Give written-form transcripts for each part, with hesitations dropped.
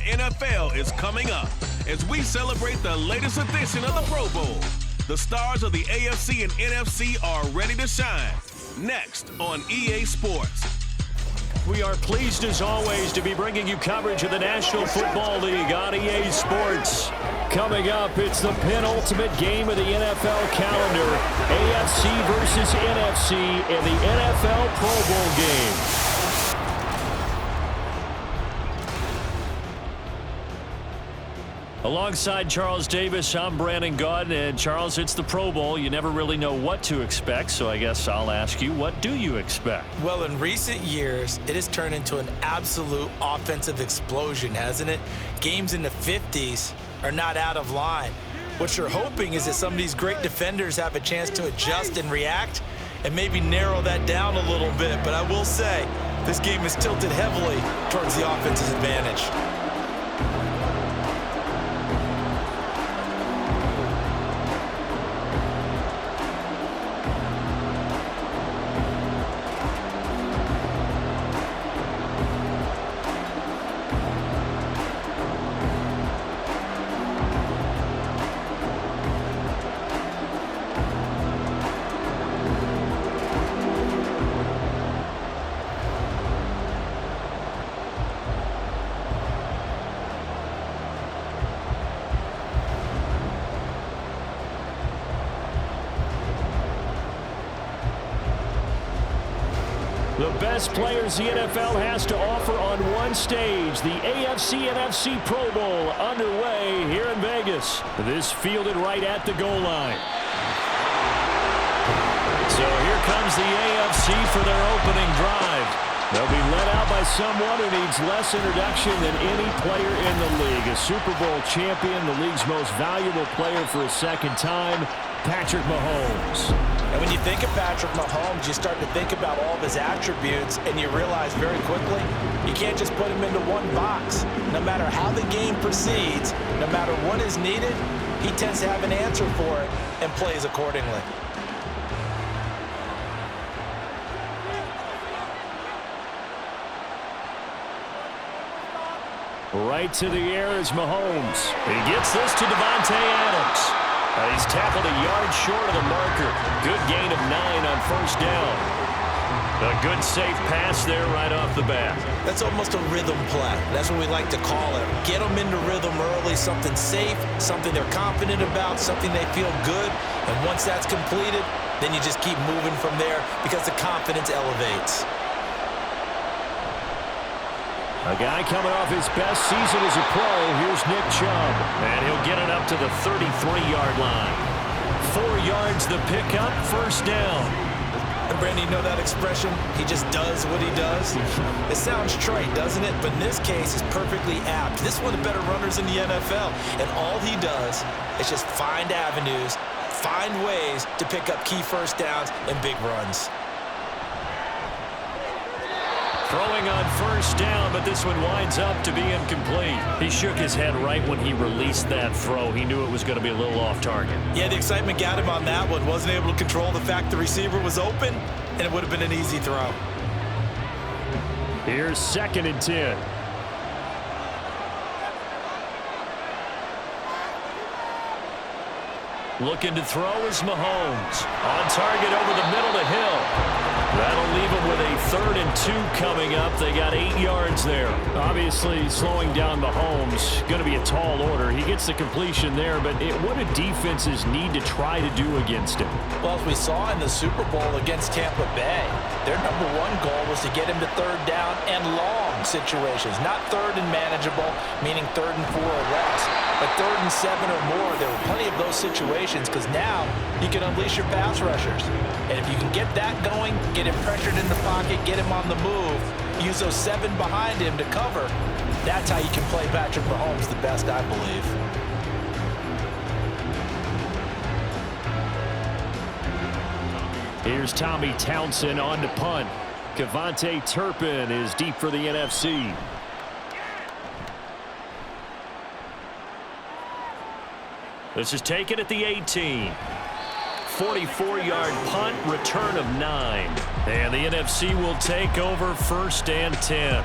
NFL is coming up as we celebrate the latest edition of the Pro Bowl. The stars of the AFC and NFC are ready to shine. Next on EA Sports. We are pleased as always to be bringing you coverage of the National Football League on EA Sports. Coming up, it's the penultimate game of the NFL calendar. AFC versus NFC in the NFL Pro Bowl game. Alongside Charles Davis, I'm Brandon Gaudin. And Charles, it's the Pro Bowl. You never really know what to expect, so I guess I'll ask you, what do you expect? Well, in recent years, it has turned into an absolute offensive explosion, hasn't it? Games in the 50s are not out of line. What you're hoping is that some of these great defenders have a chance to adjust and react and maybe narrow that down a little bit. But I will say, this game is tilted heavily towards the offense's advantage. The best players the NFL has to offer on one stage. The AFC-NFC Pro Bowl underway here in Vegas. This fielded right at the goal line. So here comes the AFC for their opening drive. They'll be led out by someone who needs less introduction than any player in the league. A Super Bowl champion, the league's most valuable player for a second time, Patrick Mahomes. And when you think of Patrick Mahomes, you start to think about all of his attributes, and you realize very quickly, you can't just put him into one box. No matter how the game proceeds, no matter what is needed, he tends to have an answer for it and plays accordingly. Right to the air is Mahomes. He gets this to Davante Adams. He's tackled a yard short of the marker. Good gain of 9 on first down. A good safe pass there right off the bat. That's almost a rhythm play. That's what we like to call it. Get them into rhythm early, something safe, something they're confident about, something they feel good. And once that's completed, then you just keep moving from there because the confidence elevates. A guy coming off his best season as a pro. Here's Nick Chubb. And he'll get it up to the 33-yard line. 4 yards the pickup, first down. And Brandon, you know that expression? He just does what he does. It sounds trite, doesn't it? But in this case, it's perfectly apt. This is one of the better runners in the NFL. And all he does is just find avenues, find ways to pick up key first downs and big runs. Throwing on first down, but this one winds up to be incomplete. He shook his head right when he released that throw. He knew it was going to be a little off target. Yeah, the excitement got him on that one. Wasn't able to control the fact the receiver was open, and it would have been an easy throw. Here's 2nd and 10. Looking to throw is Mahomes. On target over the middle to Hill. That'll leave them with a 3rd and 2 coming up. They got 8 yards there. Obviously, slowing down Mahomes, going to be a tall order. He gets the completion there, but what do defenses need to try to do against him? Well, as we saw in the Super Bowl against Tampa Bay, their number one goal was to get him to 3rd down and long situations. Not 3rd and manageable, meaning 3rd and 4 or less, but 3rd and 7 or more. There were plenty of those situations because now you can unleash your pass rushers. And if you can get that going, get him pressured in the pocket, get him on the move, use those 7 behind him to cover, that's how you can play Patrick Mahomes the best, I believe. Here's Tommy Townsend on to punt. Kevontae Turpin is deep for the NFC. This is taken at the 18. 44-yard punt, return of 9. And the NFC will take over 1st and 10.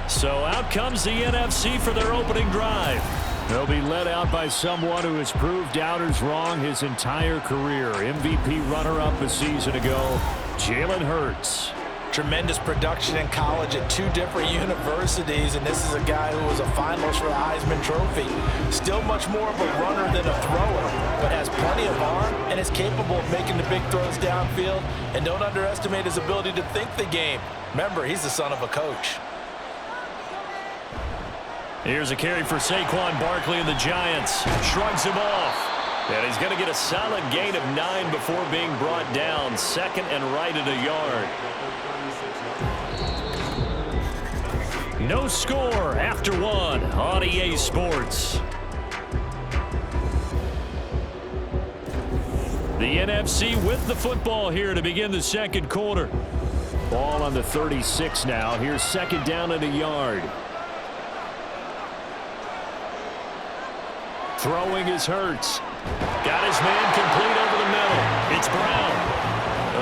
So out comes the NFC for their opening drive. They'll be led out by someone who has proved doubters wrong his entire career. MVP runner-up a season ago, Jalen Hurts. Tremendous production in college at 2 different universities, and this is a guy who was a finalist for the Heisman Trophy. Still much more of a runner than a thrower, but has plenty of arm and is capable of making the big throws downfield. And don't underestimate his ability to think the game. Remember, he's the son of a coach. Here's a carry for Saquon Barkley and the Giants. Shrugs him off. And he's going to get a solid gain of 9 before being brought down. Second and right at a yard. No score after 1 on EA Sports. The NFC with the football here to begin the second quarter. Ball on the 36 now. Here's second down and a yard. Throwing is Hurts. Got his man complete over the middle. It's Brown.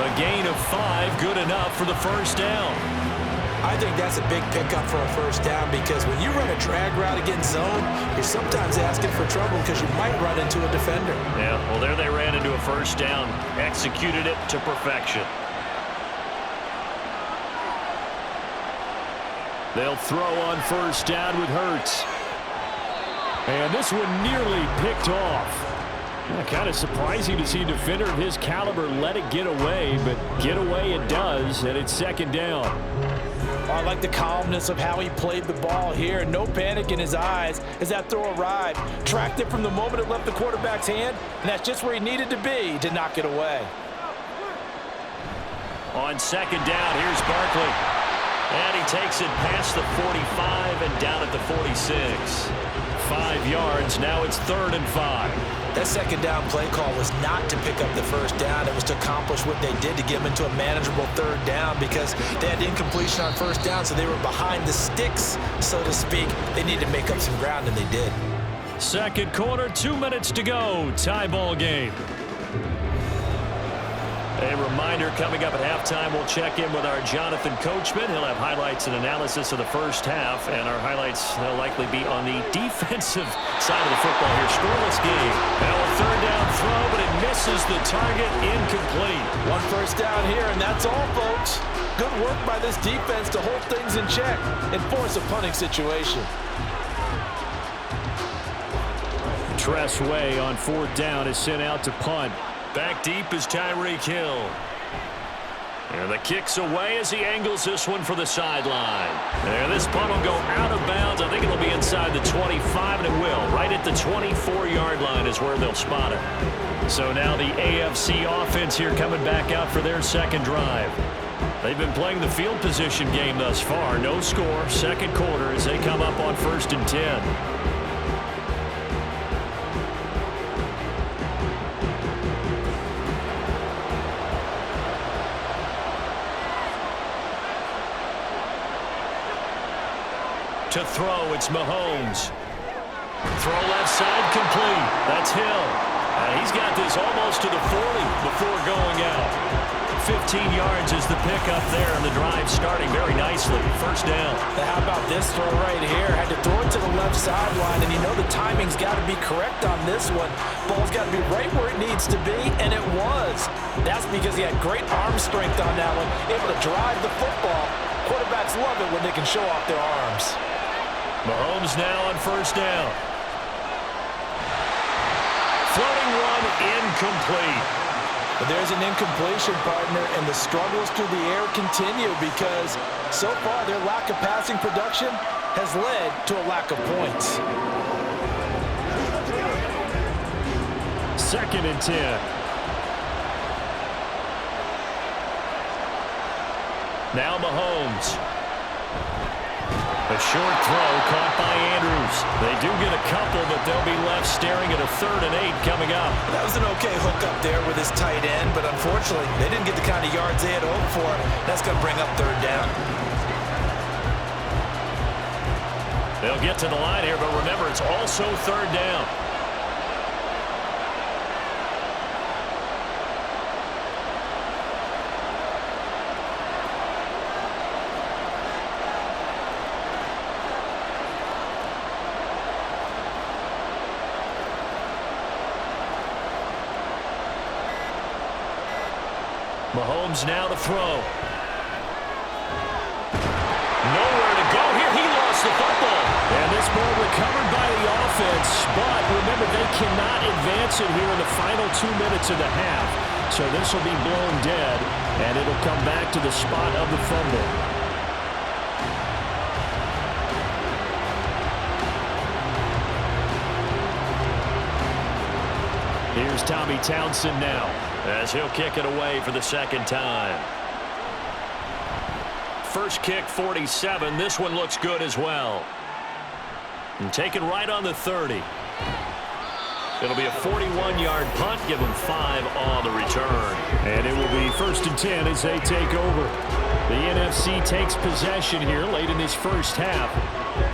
A gain of 5, good enough for the first down. I think that's a big pickup for a first down because when you run a drag route against zone, you're sometimes asking for trouble because you might run into a defender. Yeah, well, there they ran into a first down. Executed it to perfection. They'll throw on first down with Hurts. And this one nearly picked off. Kind of surprising to see a defender of his caliber let it get away, but get away it does, and it's second down. I like the calmness of how he played the ball here. No panic in his eyes as that throw arrived. Tracked it from the moment it left the quarterback's hand, and that's just where he needed to be to knock it away. On second down, here's Barkley. And he takes it past the 45 and down at the 46. 5 yards, now it's 3rd and 5. That second down play call was not to pick up the first down. It was to accomplish what they did to get them into a manageable 3rd down because they had incompletion on first down, so they were behind the sticks, so to speak. They needed to make up some ground, and they did. Second quarter, 2 minutes to go. Tie ball game. A reminder coming up at halftime, we'll check in with our Jonathan Coachman. He'll have highlights and analysis of the first half, and our highlights will likely be on the defensive side of the football here. Scoreless game. Now a 3rd down throw, but it misses the target. Incomplete. 1 first down here, and that's all, folks. Good work by this defense to hold things in check and force a punting situation. Tress Way on 4th down is sent out to punt. Back deep is Tyreek Hill. And the kick's away as he angles this one for the sideline. And this punt will go out of bounds. I think it'll be inside the 25, and it will. Right at the 24-yard line is where they'll spot it. So now the AFC offense here coming back out for their second drive. They've been playing the field position game thus far. No score, second quarter as they come up on 1st and 10. To throw, it's Mahomes. Throw left side, complete. That's Hill. He's got this almost to the 40 before going out. 15 yards is the pickup there, and the drive starting very nicely. First down. Now how about this throw right here? Had to throw it to the left sideline, and you know the timing's got to be correct on this one. Ball's got to be right where it needs to be, and it was. That's because he had great arm strength on that one, able to drive the football. Quarterbacks love it when they can show off their arms. Mahomes now on first down. Floating one, incomplete. But there's an incompletion, partner, and the struggles through the air continue because so far their lack of passing production has led to a lack of points. 2nd and 10. Now Mahomes. A short throw caught by Andrews. They do get a couple, but they'll be left staring at a 3rd and 8 coming up. That was an okay hook up there with his tight end, but unfortunately, they didn't get the kind of yards they had hoped for. That's going to bring up 3rd down. They'll get to the line here, but remember, it's also 3rd down. Mahomes now to throw. Nowhere to go here. He lost the football. And this ball recovered by the offense. But remember, they cannot advance it here in the final 2 minutes of the half. So this will be blown dead, and it'll come back to the spot of the fumble. Here's Tommy Townsend now, as he'll kick it away for the second time. First kick, 47. This one looks good as well. And taken right on the 30. It'll be a 41-yard punt. Give them 5 on the return. And it will be 1st and 10 as they take over. The NFC takes possession here late in this first half.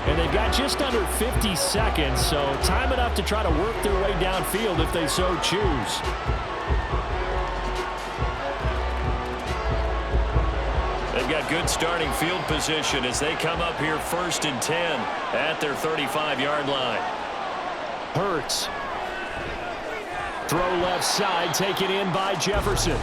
And they've got just under 50 seconds, so time enough to try to work their way downfield if they so choose. They've got good starting field position as they come up here 1st and 10 at their 35-yard line. Hurts. Throw left side, taken in by Jefferson.